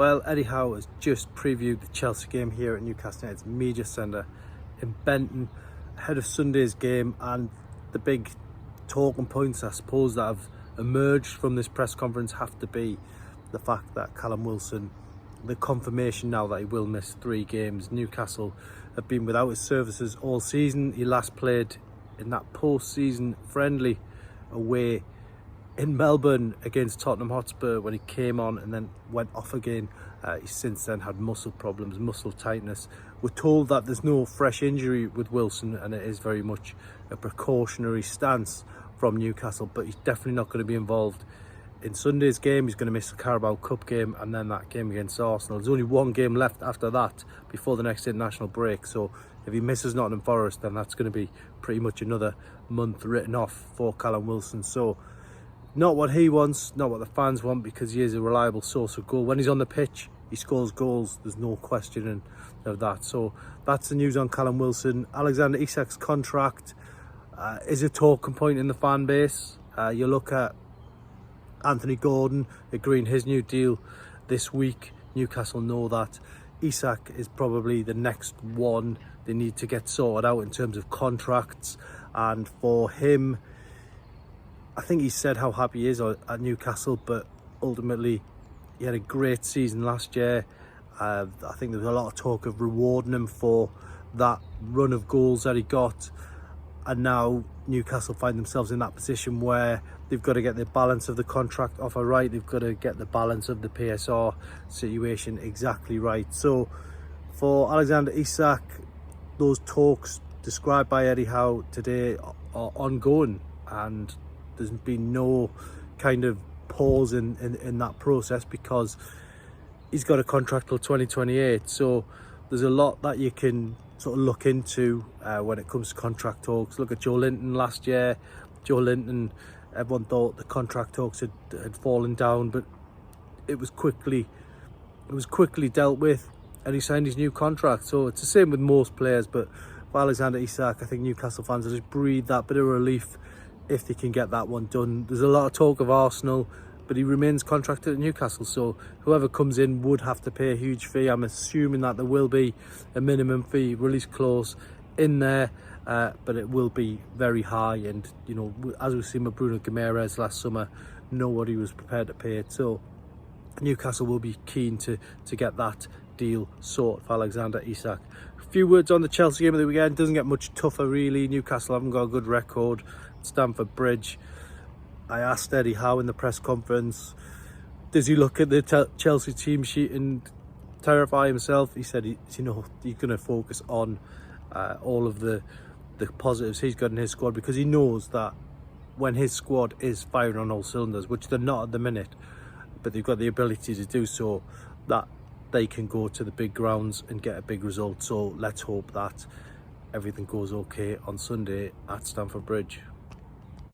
Well, Eddie Howe has just previewed the Chelsea game here at Newcastle United's Media Centre in Benton ahead of Sunday's game, and the big talking points, I suppose, that have emerged from this press conference have to be the fact that Callum Wilson, the confirmation now that he will miss 3 games. Newcastle have been without his services all season. He last played in that post-season friendly away in Melbourne against Tottenham Hotspur when he came on and then went off again. He's since then had muscle problems, muscle tightness. We're told that there's no fresh injury with Wilson, and it is very much a precautionary stance from Newcastle, but he's definitely not going to be involved in Sunday's game. He's going to miss the Carabao Cup game and then that game against Arsenal. There's only 1 game left after that before the next international break, so if he misses Nottingham Forest, then that's going to be pretty much another month written off for Callum Wilson. So not what he wants, not what the fans want, because he is a reliable source of goal. When he's on the pitch, he scores goals. There's no questioning of that. So that's the news on Callum Wilson. Alexander Isak's contract is a talking point in the fan base. You look at Anthony Gordon agreeing his new deal this week. Newcastle know that Isak is probably the next one they need to get sorted out in terms of contracts, and for him, I think he said how happy he is at Newcastle, but ultimately he had a great season last year. I think there was a lot of talk of rewarding him for that run of goals that he got, and now Newcastle find themselves in that position where they've got to get the balance of the contract offer right. They've got to get the balance of the PSR situation exactly right. So for Alexander Isak, those talks described by Eddie Howe today are ongoing, and there's been no kind of pause in that process because he's got a contract till 2028. So there's a lot that you can sort of look into when it comes to contract talks. Look at Joe Linton last year. Joe Linton, everyone thought the contract talks had fallen down, but it was quickly dealt with, and he signed his new contract. So it's the same with most players, but for Alexander Isak, I think Newcastle fans will just breathe that bit of relief if they can get that one done. There's a lot of talk of Arsenal, but he remains contracted at Newcastle, so whoever comes in would have to pay a huge fee. I'm assuming that there will be a minimum fee release clause in there, but it will be very high, and you know, as we've seen with Bruno Guimaraes last summer, nobody was prepared to pay it. So Newcastle will be keen to get that deal sorted for Alexander Isak. A few words on the Chelsea game of the weekend. Doesn't get much tougher really. Newcastle haven't got a good record at Stamford Bridge. I asked Eddie Howe in the press conference, does he look at the Chelsea team sheet and terrify himself? He said he's going to focus on all of the positives he's got in his squad, because he knows that when his squad is firing on all cylinders, which they're not at the minute, but they've got the ability to do so, that they can go to the big grounds and get a big result. So let's hope that everything goes okay on Sunday at Stamford Bridge.